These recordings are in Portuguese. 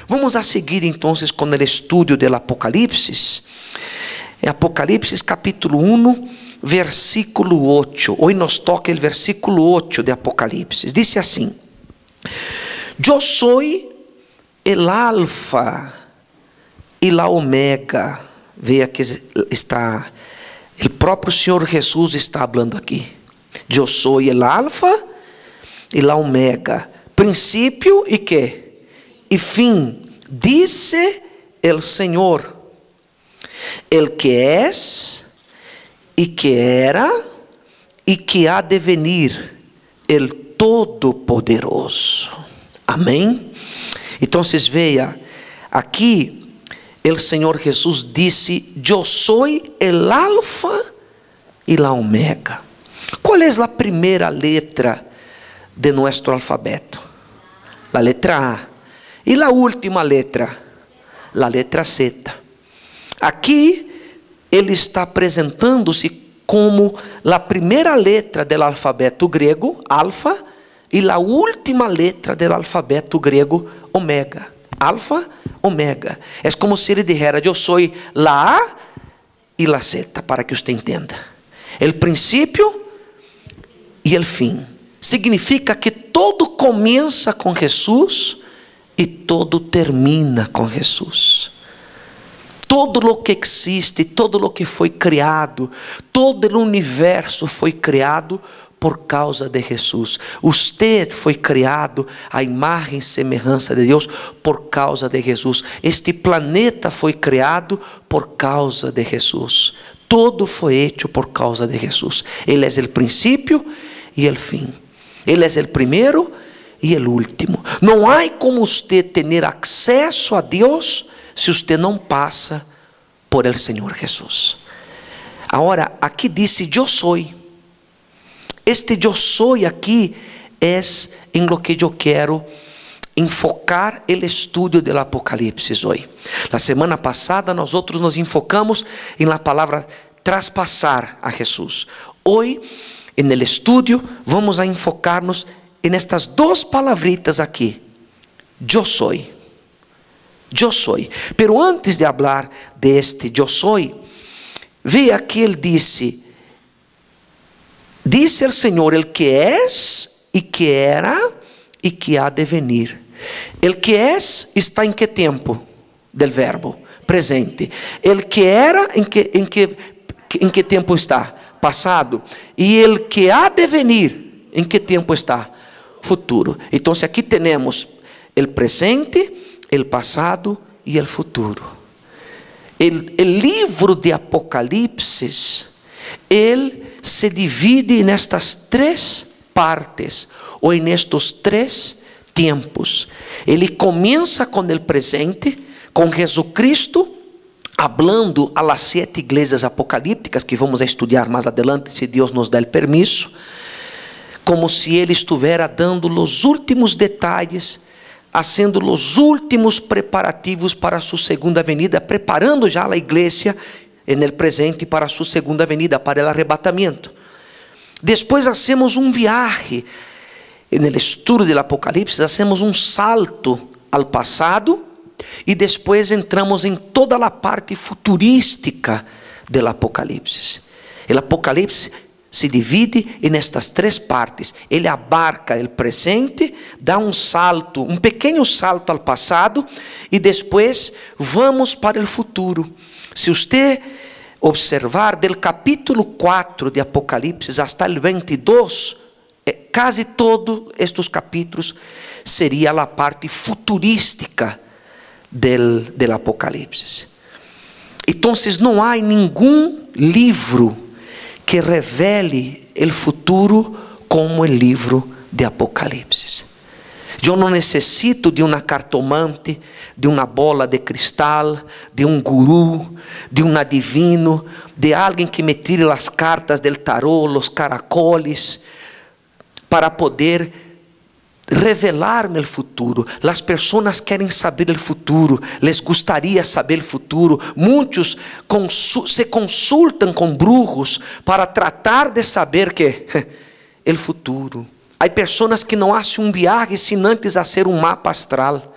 Vamos a seguir entonces con el estudio del Apocalipsis. Apocalipsis capítulo 1, versículo 8. Hoy nos toca el versículo 8 de Apocalipsis. Dice así: yo soy el alfa y la omega. Vea que está, el propio Señor Jesús está hablando aquí. Yo soy el alfa y la omega, principio y qué, y fin, dice el Señor, el que es y que era y que ha de venir, el Todopoderoso. Amén. Entonces vea, aquí el Señor Jesús dice: yo soy el alfa y la omega. ¿Cuál es la primera letra de nuestro alfabeto? La letra A. Y la última letra, la letra Z. Aquí Él está presentándose como la primera letra del alfabeto griego, alfa, y la última letra del alfabeto griego, omega. Alfa, omega. Es como si Ele dijera: yo soy la A y la Z, para que usted entienda. El principio y el fin. Significa que todo comienza con Jesús y todo termina con Jesús. Todo lo que existe, todo lo que foi criado, todo o universo foi criado por causa de Jesus. Usted foi criado à imagem e semelhança de Deus por causa de Jesus. Este planeta foi criado por causa de Jesus. Todo foi hecho por causa de Jesus. Ele é o princípio e o fim. Ele é o primeiro e o último. Não há como usted ter acesso a Deus se usted não passa por el Senhor Jesus. Agora, aqui disse: eu sou. Este yo soy aquí es en lo que yo quiero enfocar el estudio del Apocalipsis hoy. La semana pasada nosotros nos enfocamos en la palabra traspasar a Jesús. Hoy en el estudio vamos a enfocarnos en estas dos palabritas aquí: yo soy. Yo soy. Pero antes de hablar de este yo soy, vea que Él dice: dice el Señor, el que es y que era y que ha de venir. El que es está en qué tiempo del verbo? Presente. El que era, ¿en qué tiempo está? Pasado. Y el que ha de venir, ¿en qué tiempo está? Futuro. Entonces aquí tenemos el presente, el pasado y el futuro. El libro de Apocalipsis, Él se divide en estas tres partes o en estos tres tiempos. Ele comienza con el presente, con Jesucristo hablando a las 7 iglesias apocalípticas que vamos a estudiar más adelante, si Dios nos da el permiso, como si Ele estuviera dando los últimos detalles, haciendo los últimos preparativos para su segunda venida, preparando já a igreja en el presente para su segunda venida, para el arrebatamiento. Después hacemos un viaje en el estudio del Apocalipsis, hacemos un salto al pasado y después entramos en toda la parte futurística del Apocalipsis. El Apocalipsis se divide en estas tres partes. Ele abarca el presente, dá un salto, un pequeño salto al pasado y después vamos para el futuro. Se usted observar del capítulo 4 de Apocalipsis hasta el 22, casi todos estos capítulos sería la parte futurística del Apocalipsis. Entonces no hay ningún libro que revele el futuro como el libro de Apocalipsis. Eu não necessito de uma cartomante, de uma bola de cristal, de um guru, de um adivino, de alguém que me tire as cartas del tarot, os caracoles, para poder revelar-me o futuro. As pessoas querem saber o futuro, les gustaría saber o futuro. Muitos se consultam com brujos para tratar de saber que o futuro. Há pessoas que não fazem viagem sem antes fazer um mapa astral.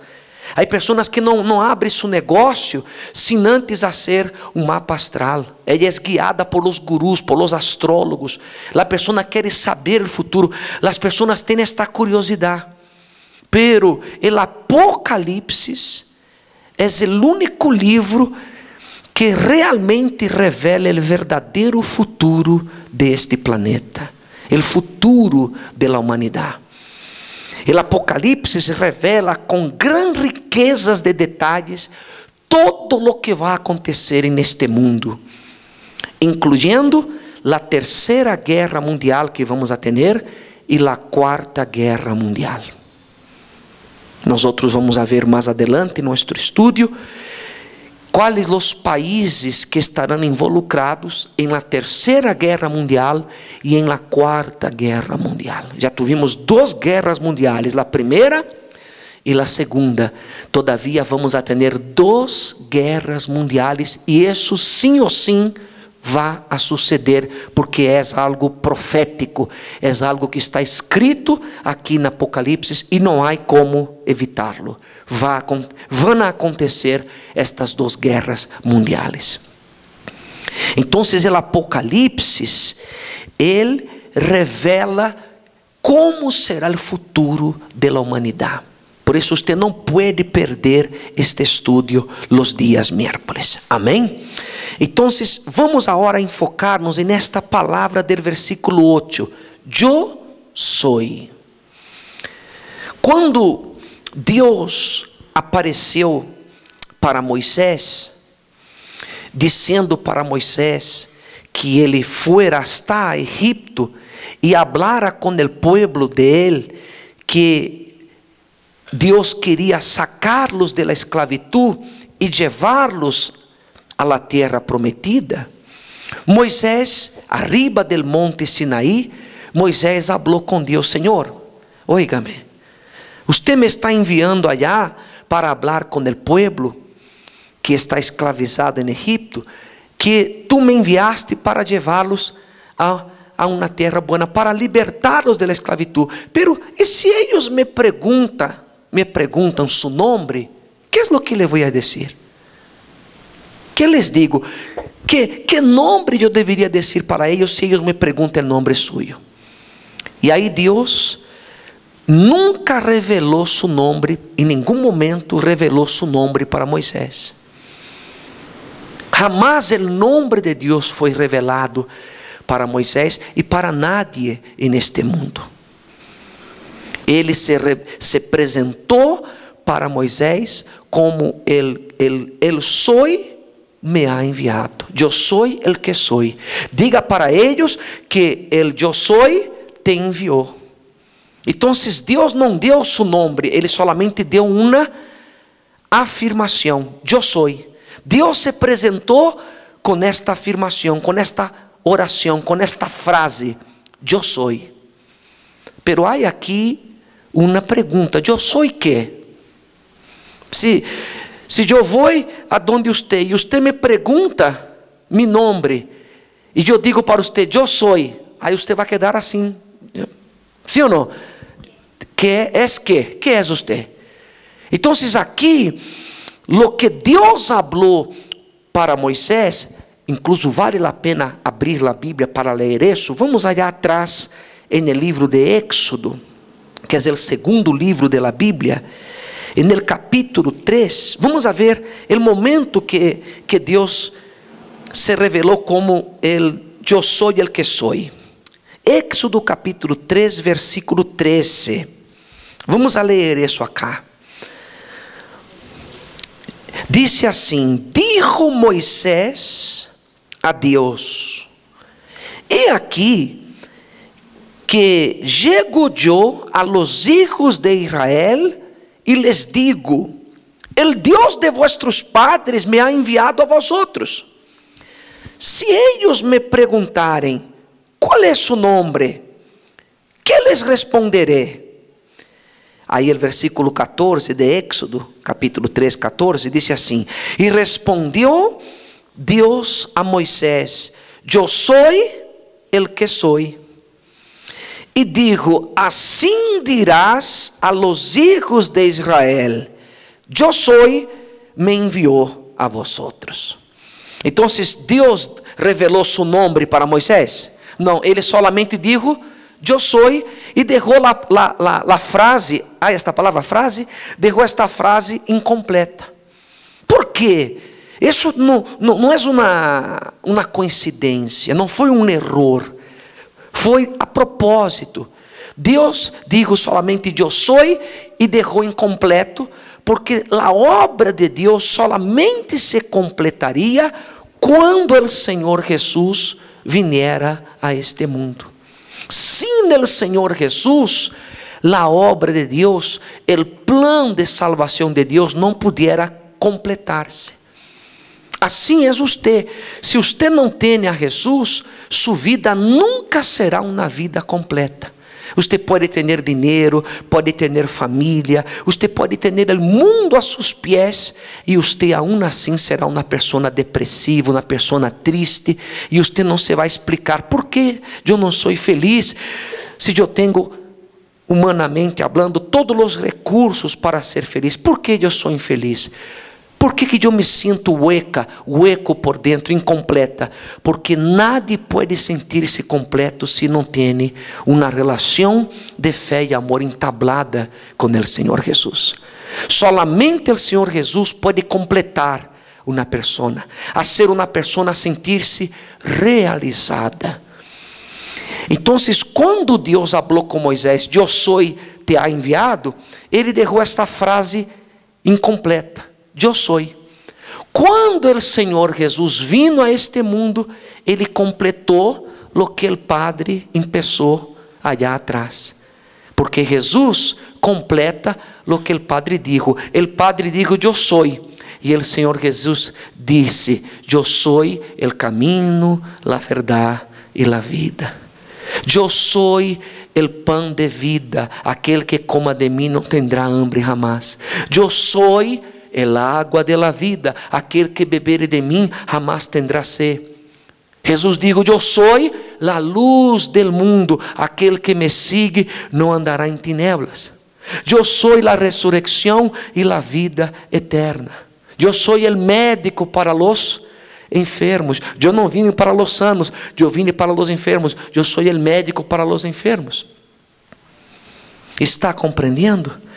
Há pessoas que não abrem seu negócio sem antes fazer um mapa astral. Ela é guiada por los gurus, por los astrólogos. A pessoa quer saber o futuro. As pessoas têm esta curiosidade. Pero o Apocalipse é o único livro que realmente revela o verdadeiro futuro deste planeta, o futuro da humanidade. O Apocalipse revela com grandes riquezas de detalhes todo o que vai acontecer neste mundo, incluyendo a terceira guerra mundial que vamos a ter e a quarta guerra mundial. Nós vamos a ver mais adelante em nosso estudo quais os países que estarão involucrados em la terceira guerra mundial e em la quarta guerra mundial. Já tivemos 2 guerras mundiais, a primeira e a segunda. Todavia vamos a ter 2 guerras mundiais e isso sim ou sim vai a suceder, porque é algo profético, é algo que está escrito aqui no Apocalipse e não há como evitá-lo. Vão acontecer estas 2 guerras mundiais. Então, o Apocalipse, ele revela como será o futuro da humanidade. Por isso, você não pode perder este estudo os dias miércoles. Amém? Então, vamos agora enfocar-nos nesta palavra do versículo 8. Eu sou. Quando Deus apareceu para Moisés, dizendo para Moisés que ele fuera hasta Egipto e hablara com o pueblo de ele, que Deus queria sacar-los da esclavitud e levar-los a la terra prometida. Moisés, arriba del monte Sinaí, Moisés falou com Deus: Senhor, oígame, usted me está enviando allá para hablar com el pueblo que está esclavizado en Egipto, que tú me enviaste para llevarlos a una terra buena, para libertarlos de la esclavitud. Pero, ¿y si ellos me preguntan su nombre? ¿Qué es lo que le voy a decir? ¿Qué les digo? ¿Qué nombre yo debería decir para ellos si ellos me preguntan el nombre suyo? Y ahí Dios nunca revelou su nombre, em nenhum momento revelou su nombre para Moisés. Jamás o nome de Deus foi revelado para Moisés e para nadie en este mundo. Ele se apresentou para Moisés como el soy me ha enviado. Eu sou el que soy. Diga para eles que el yo soy te enviou. Então, Deus não deu seu nome, Ele solamente deu uma afirmação: eu sou. Deus se apresentou com esta afirmação, com esta oração, com esta frase: eu sou. Pero há aqui uma pergunta: eu sou quê? Se eu vou aonde você e você me pergunta meu nome e eu digo para você: eu sou, aí você vai quedar assim. Sim ou não? Que é você? Então, aqui, lo que Deus falou para Moisés, incluso vale a pena abrir a Bíblia para ler isso. Vamos allá atrás, no livro de Éxodo, que é o segundo livro da Bíblia, no capítulo 3, vamos a ver o momento que Deus se revelou como eu sou el que sou. Éxodo capítulo 3, versículo 13. Vamos a ler isso acá. Dice assim: dijo Moisés a Deus: he aqui que llego yo a los hijos de Israel e les digo: el Dios de vuestros padres me ha enviado a vosotros. Si ellos me preguntarem: ¿cuál es su nombre? ¿Qué les responderé? Aí o versículo 14 de Éxodo, capítulo 3, 14, diz assim: e respondeu Deus a Moisés: eu sou el que sou. E digo: assim dirás a los hijos de Israel: yo soy me envió a vosotros. Entonces Dios reveló su nombre para Moisés. No, Ele solamente dijo, yo soy, y dejó la frase, esta palavra frase, dejó esta frase incompleta. ¿Por quê? Isso não é uma coincidência, não foi um erro, foi a propósito. Deus dijo solamente eu sou e deixou incompleto, porque a obra de Deus solamente se completaria quando o Senhor Jesus viniera a este mundo. Sin el Senhor Jesus, a obra de Deus, o plano de salvação de Deus não pudiera completar-se. Assim é você. Se você não tem a Jesus, sua vida nunca será uma vida completa. Você pode ter dinheiro, pode ter família, você pode ter o mundo a seus pés, e você aún assim será uma pessoa depressiva, uma pessoa triste, e você não se vai explicar por que eu não sou feliz, se eu tenho, humanamente hablando, todos os recursos para ser feliz. Por que eu sou infeliz? Por que eu me sinto hueco por dentro, incompleta? Porque nadie pode sentir-se completo se não tem uma relação de fé e amor entablada com o Senhor Jesus. Solamente o Senhor Jesus pode completar uma pessoa, fazer uma pessoa sentir-se realizada. Então, quando Deus falou com Moisés, eu sou, te ha enviado, Ele deixou esta frase incompleta. Eu sou. Quando o Senhor Jesus vino a este mundo, Ele completou o que o Padre começou allá atrás. Porque Jesus completa o que o Padre dijo. O Padre dijo, eu sou. E o Senhor Jesus disse, eu sou o caminho, a verdade e a vida. Eu sou o pão de vida. Aquele que coma de mim não terá hambre jamás. Eu sou el agua de la vida, aquele que beber de mim jamás tendrá sed. Jesus dijo, eu sou a luz del mundo, aquele que me sigue não andará em tinieblas. Eu sou a ressurreição e a vida eterna. Eu sou o médico para os enfermos. Eu não vim para os sanos, eu vim para os enfermos. Eu sou o médico para os enfermos. ¿Está compreendendo?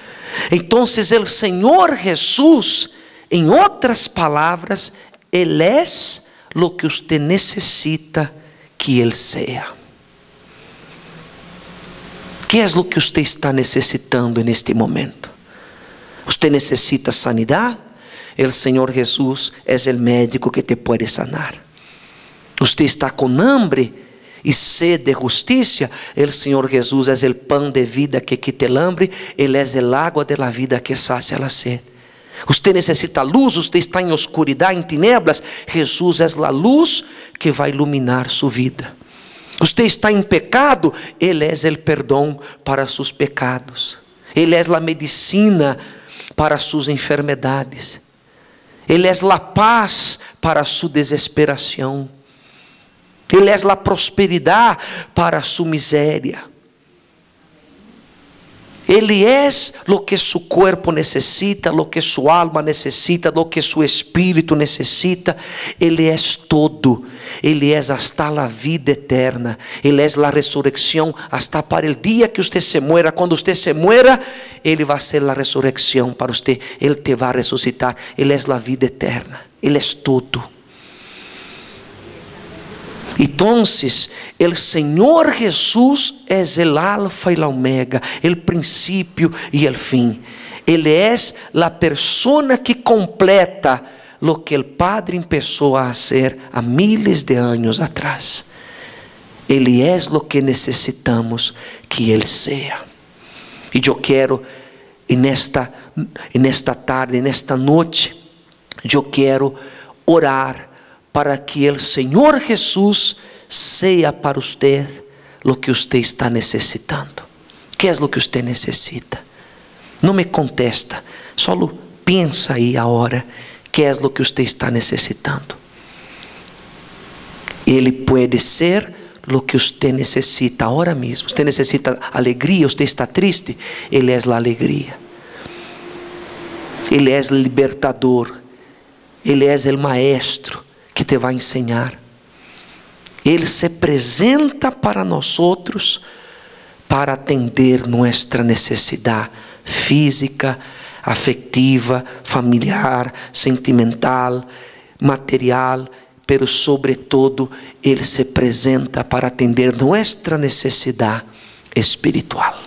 Então, o Senhor Jesus, em outras palavras, Ele é o que você necessita que Ele seja. Que é o que você está necessitando neste momento? Você necessita sanidade? O Senhor Jesus é o médico que te pode sanar. Você está com hambre e sede de justiça, o Senhor Jesus é o pão de vida que quita o hambre, Ele é o água de la vida que sacia a sede. Você necessita luz, você está em oscuridade, em tinieblas, Jesus é a luz que vai iluminar sua vida. Você está em pecado, Ele é o perdão para seus pecados. Ele é a medicina para suas enfermidades. Ele é a paz para sua desesperação. Ele é a prosperidade para sua miséria. Ele é o que seu corpo necessita, o que sua alma necessita, o que seu espírito necessita. Ele é todo. Ele é hasta a vida eterna. Ele é a ressurreição hasta para o dia que você se muera. Quando você se muera, Ele vai ser a ressurreição para você. Ele te vai ressuscitar. Ele é a vida eterna. Ele é todo. Então, o Senhor Jesus é o alfa e o omega, o princípio e o fim. Ele é a pessoa que completa o que o Padre começou a fazer há miles de anos atrás. Ele é o que necessitamos que Ele seja. E eu quero, nesta tarde, nesta noite, eu quero orar para que o Senhor Jesus seja para você o que você está necessitando. Que é o que você necessita? Não me contesta, só pensa aí agora, que é o que você está necessitando. Ele pode ser o que você necessita agora mesmo. Você necessita alegria, você está triste, Ele é a alegria. Ele é o libertador. Ele é o maestro que te vai ensinar. Ele se apresenta para nós para atender nossa necessidade física, afetiva, familiar, sentimental, material, pero sobretudo Ele se apresenta para atender nossa necessidade espiritual.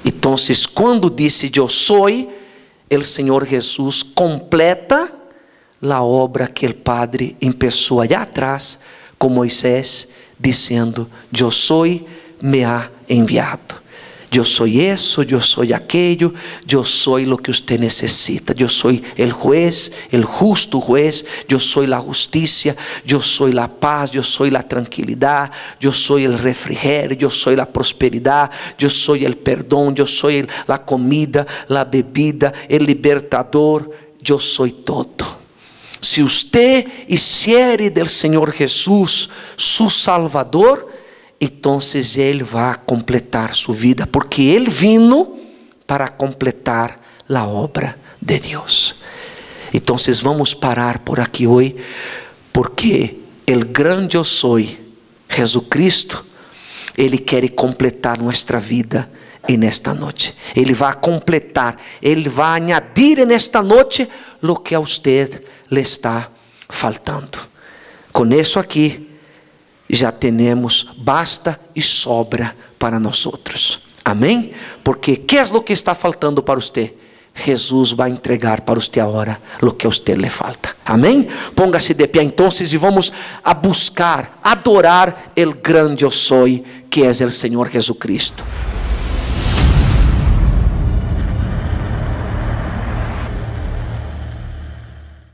Então, quando disse eu sou, o Senhor Jesus completa a obra que o Padre começou allá atrás com Moisés, dizendo: eu sou, me ha enviado. Eu sou isso, eu sou aquello, eu sou o que você necessita. Eu sou o juez, o justo juez. Eu sou a justiça, eu sou a paz, eu sou a tranquilidade, eu sou o refrigério, eu sou a prosperidade, eu sou o perdão, eu sou a comida, a bebida, o libertador. Eu sou todo. Se você hiciere del Senhor Jesus su Salvador, então Ele vai completar sua vida, porque Ele vino para completar a obra de Deus. Então vamos parar por aqui hoje, porque o grande eu sou, Jesucristo, Ele quer completar nossa vida nesta noite. Ele vai completar, Ele vai añadir nesta noite o que a você lhe está faltando. Com isso aqui, já temos basta e sobra para nós outros. Amém? Porque que é o que está faltando para você? Jesus vai entregar para você agora o que a você lhe falta. Amém? Póngase de pé então e vamos a buscar, adorar o grande eu sou, que é o Senhor Jesucristo.